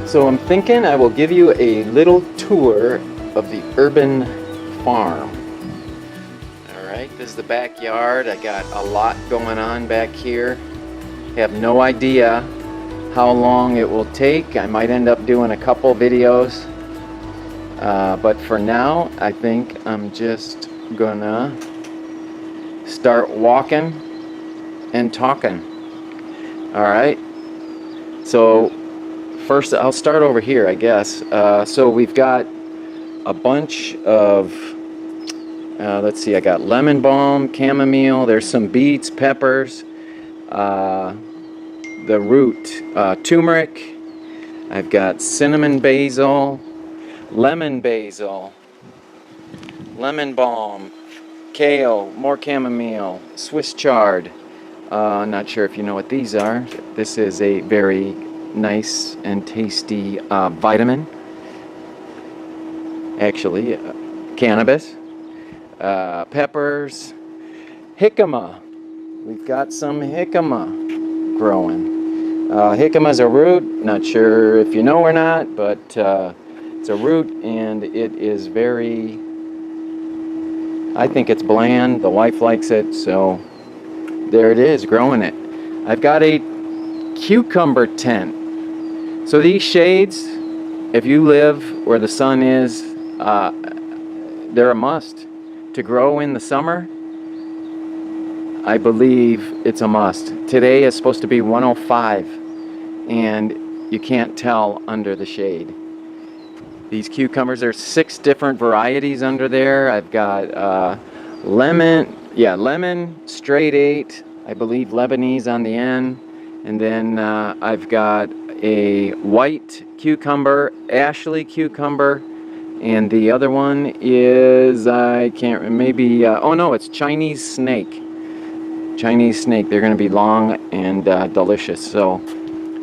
So I'm thinking I will give you a little tour of the urban farm. Alright, this is the backyard. I got a lot going on back here. Have no idea how long it will take. I might end up doing a couple videos. But for now, I think I'm just gonna start walking and talking. Alright, so first I'll start over here, I guess. So we've got a bunch of, let's see, I got lemon balm, chamomile, there's some beets, peppers, the root, turmeric, I've got cinnamon basil, lemon basil, lemon balm, kale, more chamomile, Swiss chard. I'm not sure if you know what these are. This is a very nice and tasty vitamin. Actually, cannabis, peppers, jicama. We've got some jicama growing. Jicama is a root. Not sure if you know or not, but it's a root, and it is very, I think it's bland. The wife likes it, so there it is, growing it. I've got a cucumber tent. So these shades, if you live where the sun is, they're a must. To grow in the summer, I believe it's a must. Today is supposed to be 105, and you can't tell under the shade. These cucumbers, there's 6 different varieties under there. I've got lemon, straight 8, I believe Lebanese on the end. And then I've got a white cucumber, Ashley cucumber, and the other one is, I can't remember, maybe, oh no, it's Chinese snake. Chinese snake. They're going to be long and delicious. So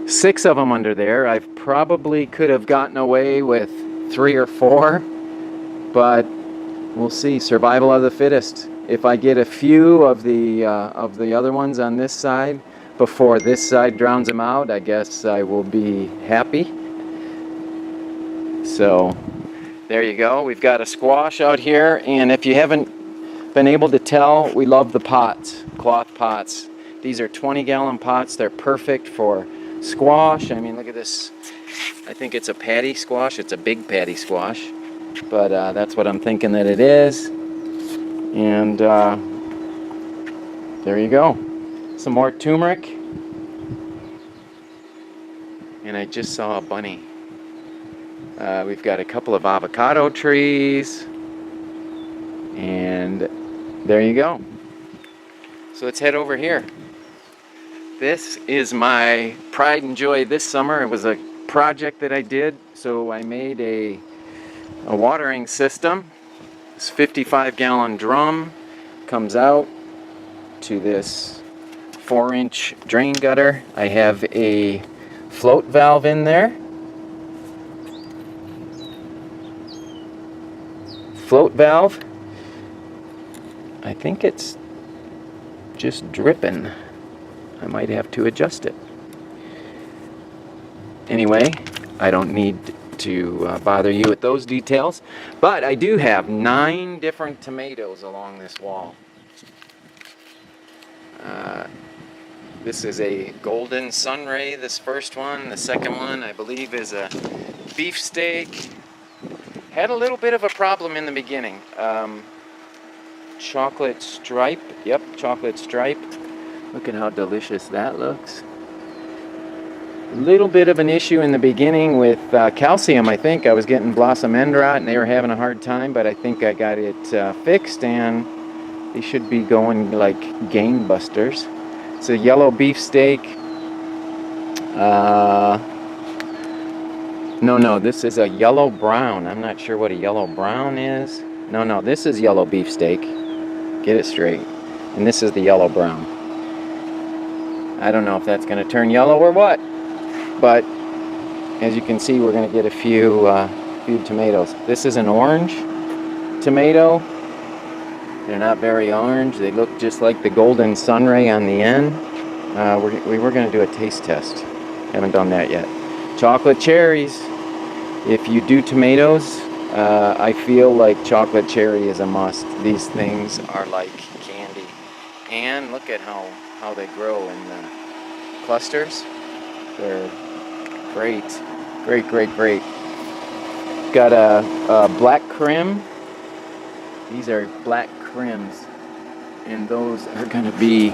6 of them under there. I probably could have gotten away with 3 or 4, but we'll see. Survival of the fittest. If I get a few of the other ones on this side before this side drowns them out, I guess I will be happy. So there you go. We've got a squash out here, and if you haven't been able to tell, we love the pots, cloth pots. These are 20-gallon pots. They're perfect for squash. I mean, look at this. I think it's a patty squash. It's a big patty squash, but that's what I'm thinking that it is. And there you go. Some more turmeric. And I just saw a bunny. We've got a couple of avocado trees. And there you go. So let's head over here. This is my pride and joy this summer. It was a project that I did. So I made a watering system. This 55-gallon drum comes out to this 4-inch drain gutter. I have a float valve in there. Float valve. I think it's just dripping. I might have to adjust it. Anyway, I don't need to bother you with those details, but I do have 9 different tomatoes along this wall. This is a golden sunray, this first one. The second one, I believe, is a beefsteak. Had a little bit of a problem in the beginning. Chocolate stripe. Yep, chocolate stripe. Look at how delicious that looks. A little bit of an issue in the beginning with calcium, I think. I was getting blossom end rot and they were having a hard time, but I think I got it fixed, and they should be going like gangbusters. It's a yellow beefsteak. No, this is a yellow brown. I'm not sure what a yellow brown is. No, this is yellow beefsteak. Get it straight. And this is the yellow brown. I don't know if that's going to turn yellow or what, but as you can see, we're going to get a few tomatoes. This is an orange tomato. They're not very orange. They look just like the golden sunray on the end. We were going to do a taste test. Haven't done that yet. chocolate cherries. If you do tomatoes, I feel like chocolate cherry is a must. These things are like candy. And look at how they grow in the clusters. They're great. Great, great, great. Got a black crim. These are black crims. And those are going to be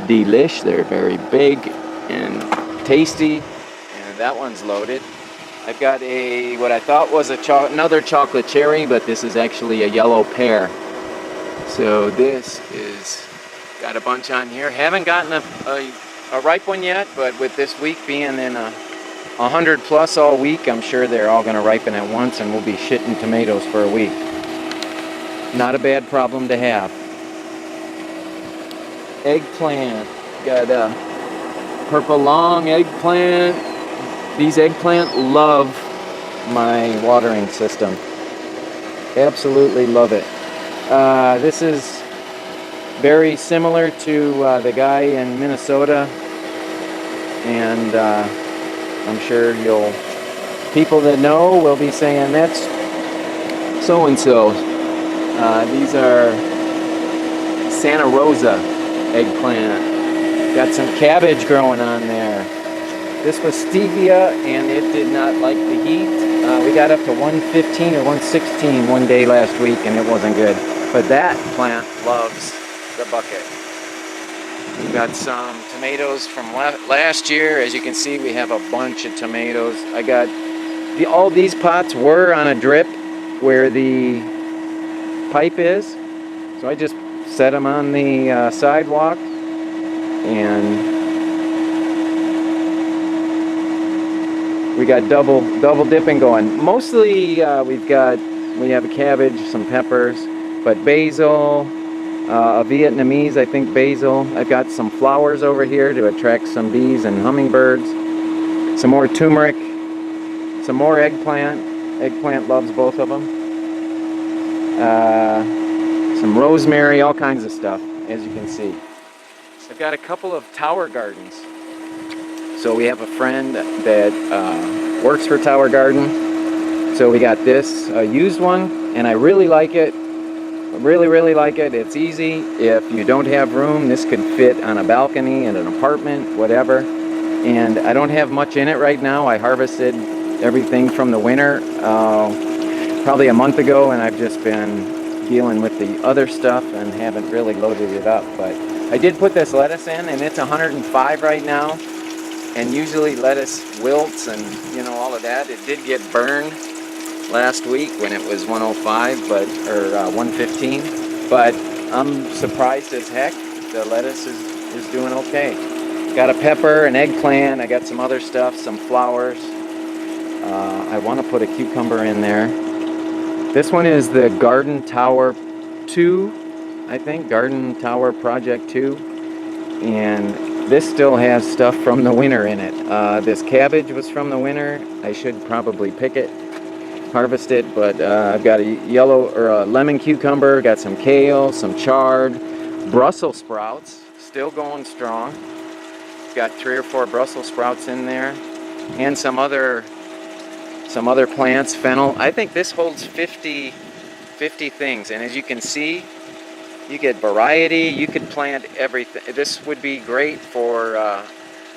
delish. They're very big and tasty. And that one's loaded. I've got what I thought was another chocolate cherry, but this is actually a yellow pear. So this is got a bunch on here. Haven't gotten a ripe one yet, but with this week being in 100 plus all week, I'm sure they're all going to ripen at once, and we'll be shitting tomatoes for a week. Not a bad problem to have. Eggplant. Got a purple long eggplant. These eggplant love my watering system. Absolutely love it. This is very similar to the guy in Minnesota, and I'm sure people that know will be saying that's so and so. These are Santa Rosa eggplant. Got some cabbage growing on there. This was stevia, and it did not like the heat. We got up to 115 or 116 one day last week, and it wasn't good. But that plant loves the bucket. We got some tomatoes from last year. As you can see, we have a bunch of tomatoes. I got all these pots were on a drip where the pipe is, so I just set them on the sidewalk, and we got double dipping going. Mostly we have a cabbage, some peppers, but basil, a Vietnamese, I think basil. I've got some flowers over here to attract some bees and hummingbirds. Some more turmeric, some more eggplant. Eggplant loves both of them. Some rosemary, all kinds of stuff, as you can see. I've got a couple of tower gardens. So we have a friend that works for Tower Garden. So we got this used one, and I really like it. Really, really like it. It's easy. If you don't have room, this could fit on a balcony in an apartment, whatever. And I don't have much in it right now. I harvested everything from the winter probably a month ago, and I've just been dealing with the other stuff and haven't really loaded it up. But I did put this lettuce in, and it's 105 right now. And usually lettuce wilts and all of that. It did get burned last week when it was 105, or 115. But I'm surprised as heck. The lettuce is doing okay. Got a pepper, an eggplant. I got some other stuff, some flowers. I want to put a cucumber in there. This one is the Garden Tower 2, I think. Garden Tower Project 2. And this still has stuff from the winter in it. This cabbage was from the winter. I should probably pick it, harvest it, but I've got a yellow or a lemon cucumber, got some kale, some chard, Brussels sprouts, still going strong. Got 3 or 4 Brussels sprouts in there, and some other plants, fennel. I think this holds 50 things, and as you can see, you get variety. You could plant everything. This would be great for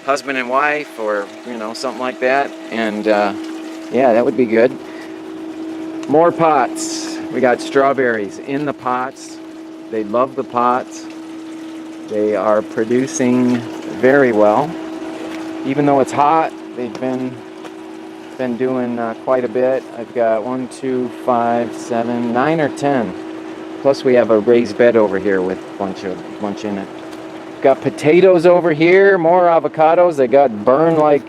husband and wife, or something like that. And yeah, that would be good. More pots. We got strawberries in the pots. They love the pots. They are producing very well. Even though it's hot, they've been doing quite a bit. I've got 1, 2, 5, 7, 9 or 10. Plus we have a raised bed over here with a bunch in it. Got potatoes over here, more avocados. They got burned like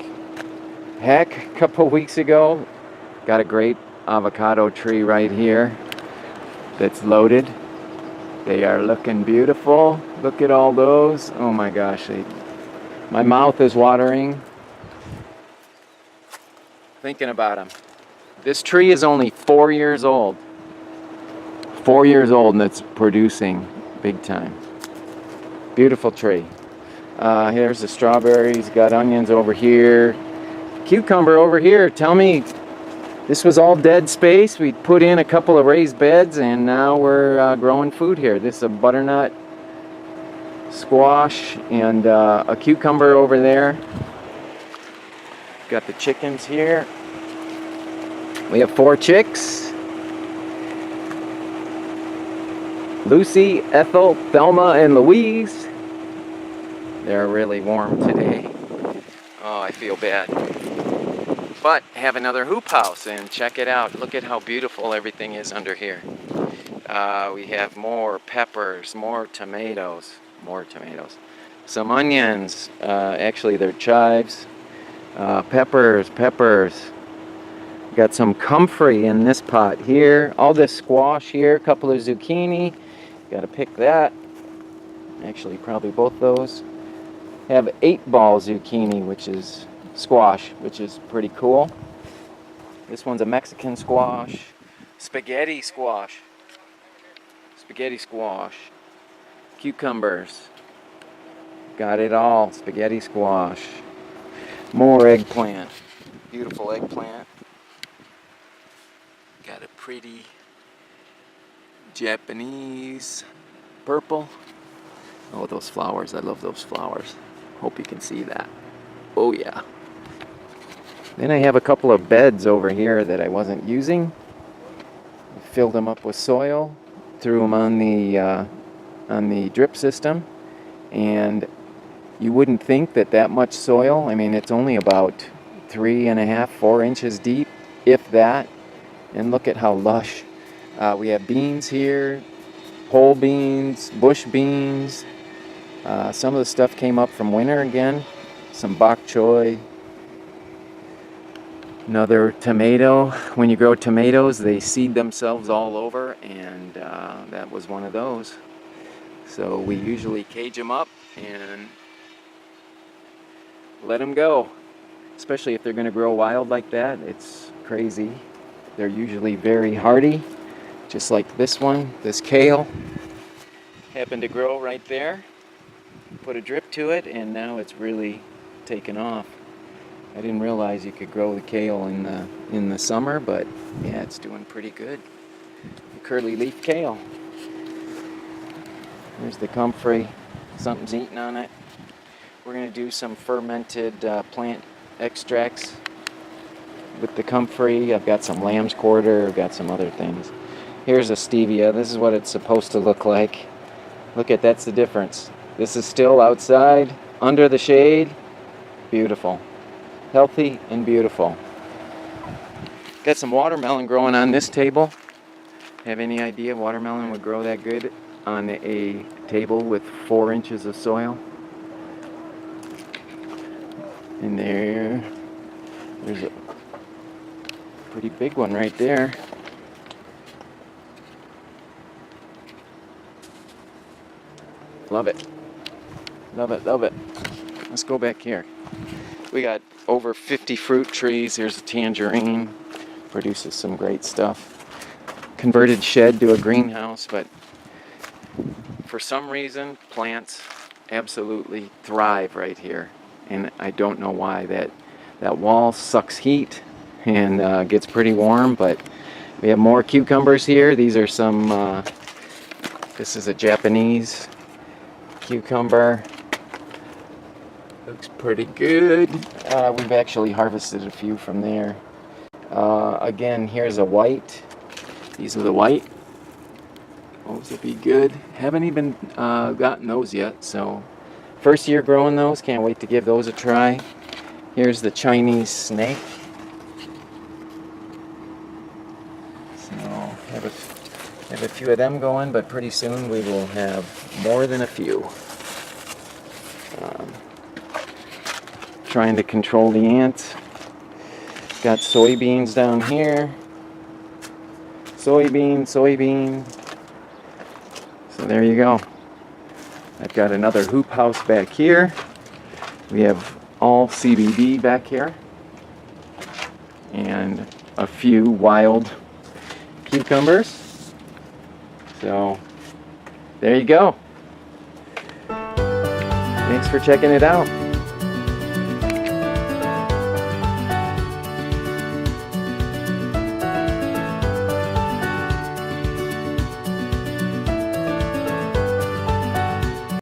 heck a couple weeks ago. Got a great avocado tree right here that's loaded. They are looking beautiful. Look at all those. Oh my gosh, my mouth is watering thinking about them. This tree is only 4 years old. 4 years old, and it's producing big time. Beautiful tree. Here's the strawberries. Got onions over here. cucumber over here. Tell me, this was all dead space. We put in a couple of raised beds, and now we're growing food here. This is a butternut squash and a cucumber over there. Got the chickens here. We have 4 chicks. Lucy, Ethel, Thelma, and Louise. They're really warm today. Oh, I feel bad. But have another hoop house, and check it out. Look at how beautiful everything is under here. We have more peppers, more tomatoes, some onions. Actually, they're chives. Peppers. Got some comfrey in this pot here. All this squash here. A couple of zucchini. Got to pick that. Actually, probably both those. Have 8-ball zucchini, which is squash, which is pretty cool. This one's a Mexican squash. Spaghetti squash. Cucumbers. Got it all. Spaghetti squash. More eggplant. Beautiful eggplant. Got a pretty Japanese purple. Oh, those flowers. I love those flowers. Hope you can see that. Oh, yeah. Then I have a couple of beds over here that I wasn't using. I filled them up with soil, threw them on the drip system, and you wouldn't think that much soil. I mean, it's only about 3.5, 4 inches deep, if that. And look at how lush. We have beans here, pole beans, bush beans. Some of the stuff came up from winter again. Some bok choy. Another tomato. When you grow tomatoes, they seed themselves all over, and that was one of those. So we usually cage them up and let them go. Especially if they're going to grow wild like that. It's crazy. They're usually very hardy, just like this one, this kale. Happened to grow right there. Put a drip to it, and now it's really taken off. I didn't realize you could grow the kale in the summer, but yeah, it's doing pretty good. The curly leaf kale. There's the comfrey. Something's eating on it. We're going to do some fermented plant extracts with the comfrey. I've got some lamb's quarter. I've got some other things. Here's a stevia. This is what it's supposed to look like. Look at, that's the difference. This is still outside, under the shade. Beautiful. Healthy and beautiful. Got some watermelon growing on this table. Have any idea watermelon would grow that good on a table with 4 inches of soil? And there's a pretty big one right there. Love it. Love it, love it. Let's go back here. We got over 50 fruit trees. Here's a tangerine. Produces some great stuff. Converted shed to a greenhouse, but for some reason, plants absolutely thrive right here. And I don't know why. That wall sucks heat and gets pretty warm, but we have more cucumbers here. These are some, this is a Japanese cucumber. Looks pretty good. We've actually harvested a few from there. Again, here's a white. These are the white. Those will be good. Haven't even gotten those yet, so first year growing those. Can't wait to give those a try. Here's the Chinese snake. So have a few of them going, but pretty soon we will have more than a few. Trying to control the ants. Got soybeans down here. Soybean. So there you go. I've got another hoop house back here. We have all CBD back here. And a few wild cucumbers. So there you go. Thanks for checking it out.